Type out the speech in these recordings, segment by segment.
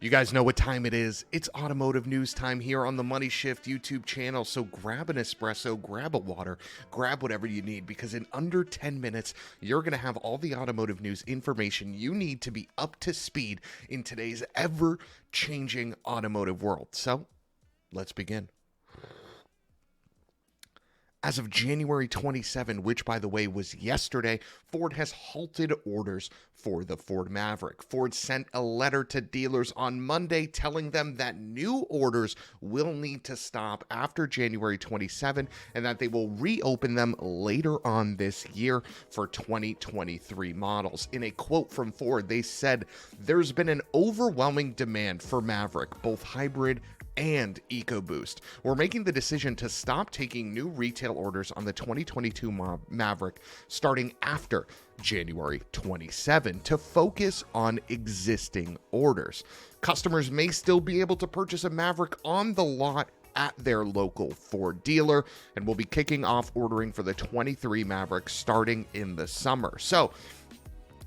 You guys know what time it is. It's automotive news time here on the MoneyShift YouTube channel. So grab an espresso, grab a water, grab whatever you need, because in under 10 minutes, you're going to have all the automotive news information you need to be up to speed in today's ever-changing automotive world. So let's begin. As of January 27, which, by the way, was yesterday, Ford has halted orders for the Ford Maverick. Ford sent a letter to dealers on Monday telling them that new orders will need to stop after January 27 and that they will reopen them later on this year for 2023 models. In a quote from Ford, they said, "There's been an overwhelming demand for Maverick, both hybrid and EcoBoost. We're making the decision to stop taking new retail orders on the 2022 Maverick starting after January 27 to focus on existing orders. Customers may still be able to purchase a Maverick on the lot at their local Ford dealer, and we'll be kicking off ordering for the 23 Maverick starting in the summer." So,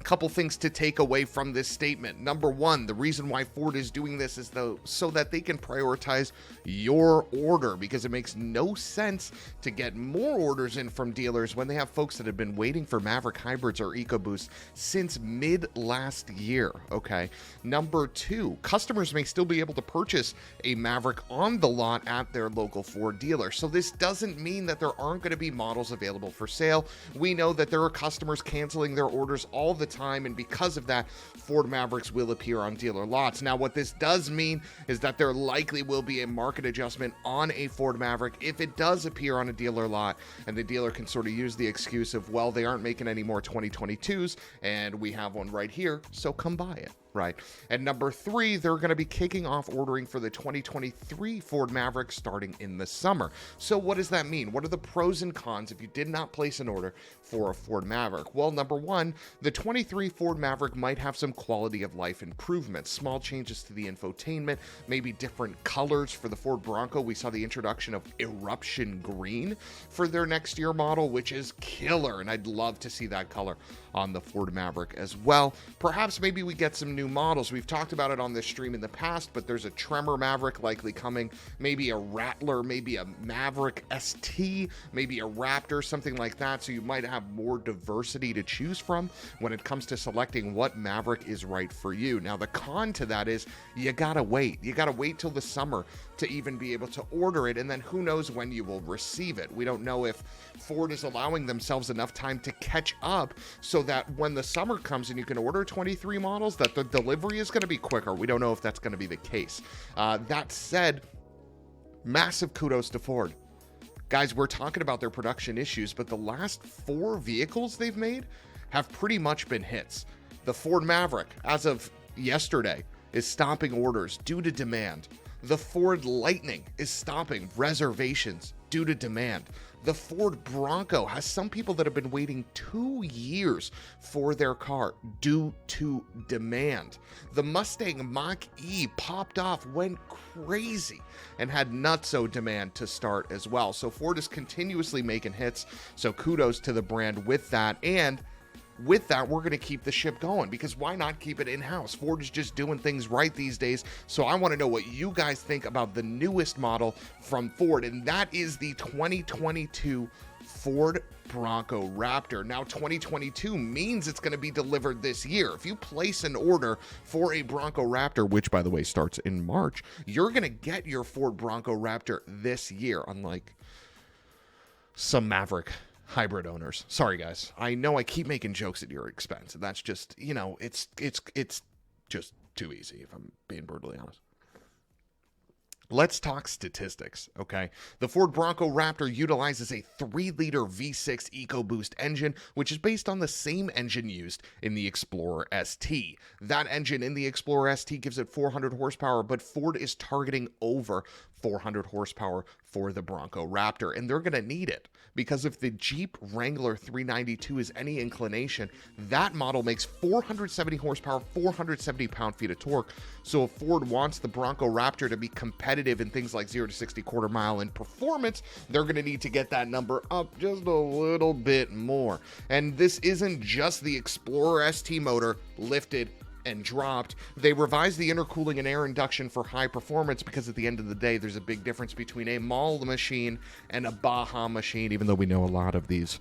couple things to take away from this statement. Number one, the reason why Ford is doing this is so that they can prioritize your order, because it makes no sense to get more orders in from dealers when they have folks that have been waiting for Maverick hybrids or EcoBoost since mid last year. Okay. Number two, customers may still be able to purchase a Maverick on the lot at their local Ford dealer. So this doesn't mean that there aren't going to be models available for sale. We know that there are customers canceling their orders all the time, and because of that, Ford Mavericks will appear on dealer lots. Now, what this does mean is that there likely will be a market adjustment on a Ford Maverick if it does appear on a dealer lot, and the dealer can sort of use the excuse of, well, they aren't making any more 2022s, and we have one right here, so come buy it. Right. And number three, they're going to be kicking off ordering for the 2023 Ford Maverick starting in the summer. So what does that mean? What are the pros and cons if you did not place an order for a Ford Maverick? Well, number one, the 23 Ford Maverick might have some quality of life improvements, small changes to the infotainment, maybe different colors. For the Ford Bronco, we saw the introduction of Eruption Green for their next year model, which is killer, and I'd love to see that color on the Ford Maverick as well. Perhaps maybe we get some new models. We've talked about it on this stream in the past, but there's a Tremor Maverick likely coming, maybe a Rattler, maybe a Maverick ST, maybe a Raptor, something like that. So you might have more diversity to choose from when it comes to selecting what Maverick is right for you. Now, the con to that is you gotta wait. You gotta wait till the summer to even be able to order it, and then who knows when you will receive it. We don't know if Ford is allowing themselves enough time to catch up so that when the summer comes and you can order 23 models, that the delivery is going to be quicker. We don't know if that's going to be the case. That said, massive kudos to Ford. Guys, we're talking about their production issues, but the last 4 vehicles they've made have pretty much been hits. The Ford Maverick, as of yesterday, is stopping orders due to demand. The Ford Lightning is stopping reservations due to demand. The Ford Bronco has some people that have been waiting 2 years for their car due to demand. The Mustang Mach-E popped off, went crazy, and had nutso demand to start as well. So Ford is continuously making hits, so kudos to the brand with that. And with that, we're going to keep the ship going, because why not keep it in-house? Ford is just doing things right these days. So I want to know what you guys think about the newest model from Ford, and that is the 2022 Ford Bronco Raptor. Now, 2022 means it's going to be delivered this year. If you place an order for a Bronco Raptor, which, by the way, starts in March, you're going to get your Ford Bronco Raptor this year, unlike some Maverick hybrid owners. Sorry, guys. I know I keep making jokes at your expense, and that's just, you know, it's just too easy, if I'm being brutally honest. Let's talk statistics, okay? The Ford Bronco Raptor utilizes a 3-liter V6 EcoBoost engine, which is based on the same engine used in the Explorer ST. That engine in the Explorer ST gives it 400 horsepower, but Ford is targeting over 400 horsepower for the Bronco Raptor, and they're going to need it, because if the Jeep Wrangler 392 is any inclination, that model makes 470 horsepower, 470 pound-feet of torque. So if Ford wants the Bronco Raptor to be competitive in things like 0 to 60 quarter mile in performance, they're going to need to get that number up just a little bit more. And this isn't just the Explorer ST motor lifted and dropped. They revised the intercooling and air induction for high performance because at the end of the day, there's a big difference between a mall machine and a Baja machine, even though we know a lot of these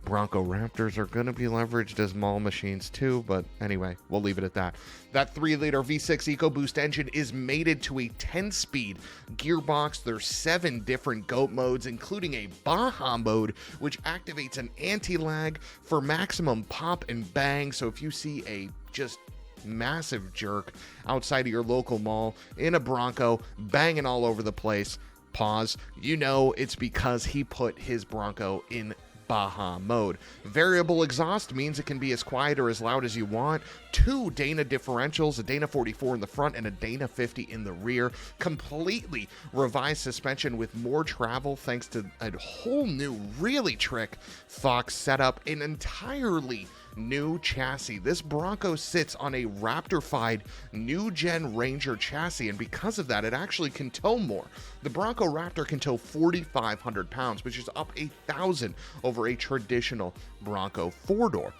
Bronco Raptors are going to be leveraged as mall machines too, but anyway, we'll leave it at that. That 3-liter V6 EcoBoost engine is mated to a 10-speed gearbox. There's 7 different GOAT modes, including a Baja mode, which activates an anti-lag for maximum pop and bang. So if you see a just massive jerk outside of your local mall in a Bronco banging all over the place, pause, you know it's because he put his Bronco in Baja mode. Variable exhaust means it can be as quiet or as loud as you want. 2 Dana differentials, a Dana 44 in the front and a Dana 50 in the rear. Completely revised suspension with more travel thanks to a whole new, really trick Fox setup, an entirely new chassis. This Bronco sits on a Raptor-fied new gen Ranger chassis, and because of that, it actually can tow more. The Bronco Raptor can tow 4,500 pounds, which is up 1,000 over a traditional Bronco 4-door.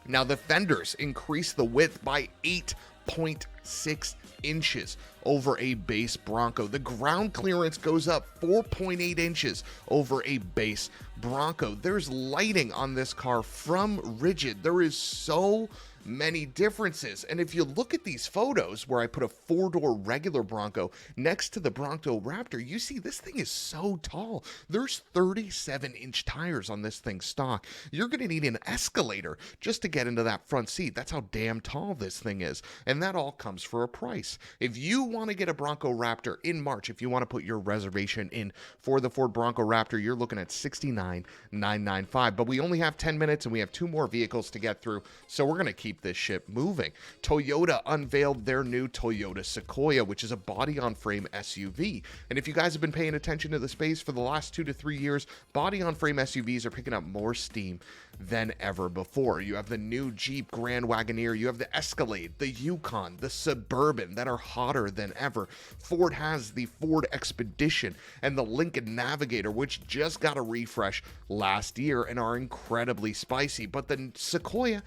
Now, the fenders increase the width by 8.6 inches over a base Bronco. The ground clearance goes up 4.8 inches over a base Bronco. There's lighting on this car from Rigid. There is so many differences. And if you look at these photos where I put a 4-door regular Bronco next to the Bronco Raptor, you see this thing is so tall. There's 37-inch tires on this thing stock. You're going to need an escalator just to get into that front seat. That's how damn tall this thing is. And that all comes for a price. If you want to get a Bronco Raptor in March, if you want to put your reservation in for the Ford Bronco Raptor, you're looking at $69,995. But we only have 10 minutes and we have 2 more vehicles to get through, so we're going to keep this ship moving. Toyota unveiled their new Toyota Sequoia, which is a body-on-frame SUV. And if you guys have been paying attention to the space for the last 2 to 3 years, body-on-frame SUVs are picking up more steam than ever before. You have the new Jeep Grand Wagoneer, you have the Escalade, the Yukon, the Suburban that are hotter than ever. Ford has the Ford Expedition and the Lincoln Navigator, which just got a refresh last year and are incredibly spicy. But the Sequoia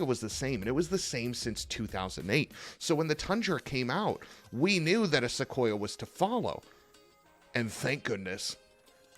was the same, and it was the same since 2008. So when the Tundra came out, we knew that a Sequoia was to follow. And thank goodness,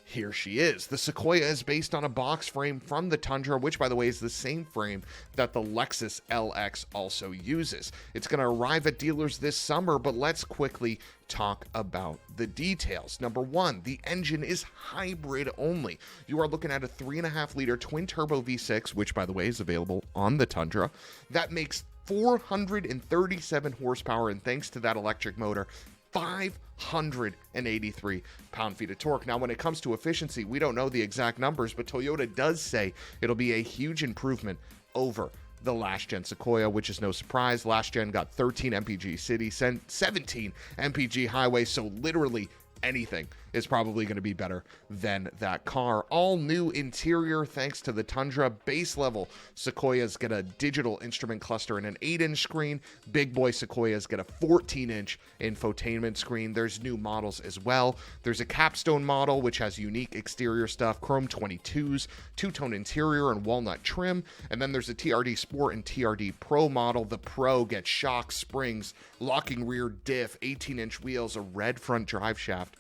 here she is. The Sequoia is based on a box frame from the Tundra, which, by the way, is the same frame that the Lexus LX also uses. It's going to arrive at dealers this summer, but let's quickly talk about the details. Number 1, the engine is hybrid only. You are looking at a 3.5-liter twin-turbo V6, which, by the way, is available on the Tundra. That makes 437 horsepower, and thanks to that electric motor, 583 pound-feet of torque. Now, when it comes to efficiency, we don't know the exact numbers, but Toyota does say it'll be a huge improvement over the last-gen Sequoia, which is no surprise. Last-gen got 13 MPG city, 17 MPG highway, so literally anything is probably going to be better than that car. All new interior thanks to the Tundra. Base level Sequoias get a digital instrument cluster and an 8-inch screen. Big boy Sequoias get a 14-inch infotainment screen. There's new models as well. There's a capstone model which has unique exterior stuff, chrome 22s, two-tone interior and walnut trim. And then there's a TRD Sport and TRD Pro model. The Pro gets shocks, springs, locking rear diff, 18-inch wheels, a red front drive shaft.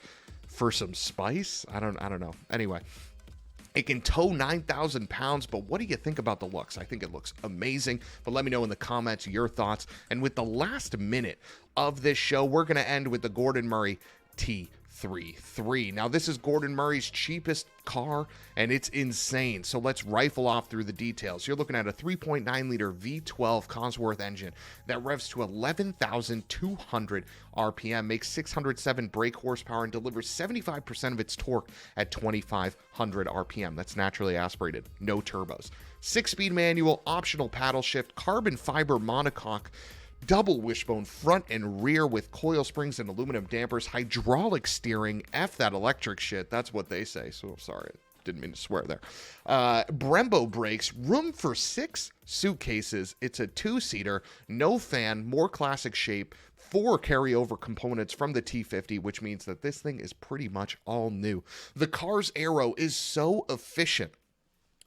For some spice? I don't know. Anyway, it can tow 9,000 pounds, but what do you think about the looks? I think it looks amazing, but let me know in the comments your thoughts. And with the last minute of this show, we're going to end with the Gordon Murray T.33. Now, this is Gordon Murray's cheapest car, and it's insane. So let's rifle off through the details. You're looking at a 3.9-liter V12 Cosworth engine that revs to 11,200 RPM, makes 607 brake horsepower, and delivers 75% of its torque at 2,500 RPM. That's naturally aspirated, no turbos. 6-speed manual, optional paddle shift, carbon fiber monocoque, double wishbone front and rear with coil springs and aluminum dampers, hydraulic steering, F that electric shit, that's what they say, so sorry, didn't mean to swear there. Brembo brakes, room for 6 suitcases, it's a 2-seater, no fan, more classic shape, 4 carryover components from the T50, which means that this thing is pretty much all new. The car's aero is so efficient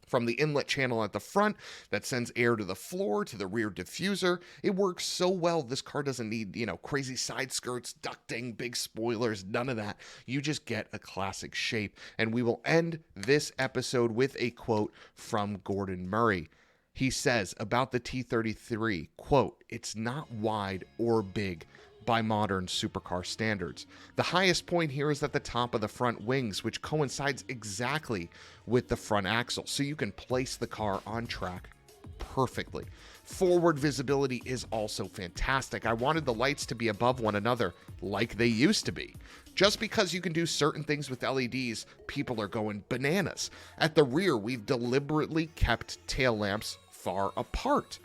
From the inlet channel at the front that sends air to the floor to the rear diffuser, it works so well. This car doesn't need, crazy side skirts, ducting, big spoilers, none of that. You just get a classic shape. And we will end this episode with a quote from Gordon Murray. He says about the T33, quote, "It's not wide or big by modern supercar standards. The highest point here is at the top of the front wings, which coincides exactly with the front axle, so you can place the car on track perfectly. Forward visibility is also fantastic. I wanted the lights to be above one another like they used to be. Just because you can do certain things with LEDs, people are going bananas. At the rear, we've deliberately kept tail lamps far apart.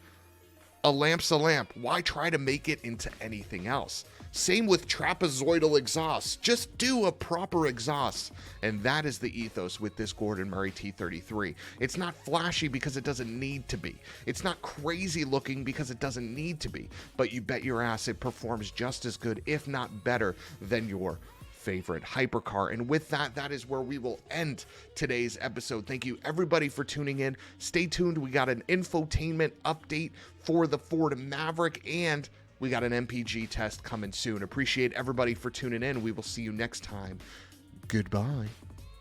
A lamp's a lamp. Why try to make it into anything else? Same with trapezoidal exhausts. Just do a proper exhaust." And that is the ethos with this Gordon Murray T33. It's not flashy because it doesn't need to be. It's not crazy looking because it doesn't need to be. But you bet your ass it performs just as good, if not better, than your favorite hypercar. And with that, that is where we will end today's episode. Thank you everybody for tuning in. Stay tuned. We got an infotainment update for the Ford Maverick, and we got an MPG test coming soon. Appreciate everybody for tuning in. We will see you next time. Goodbye.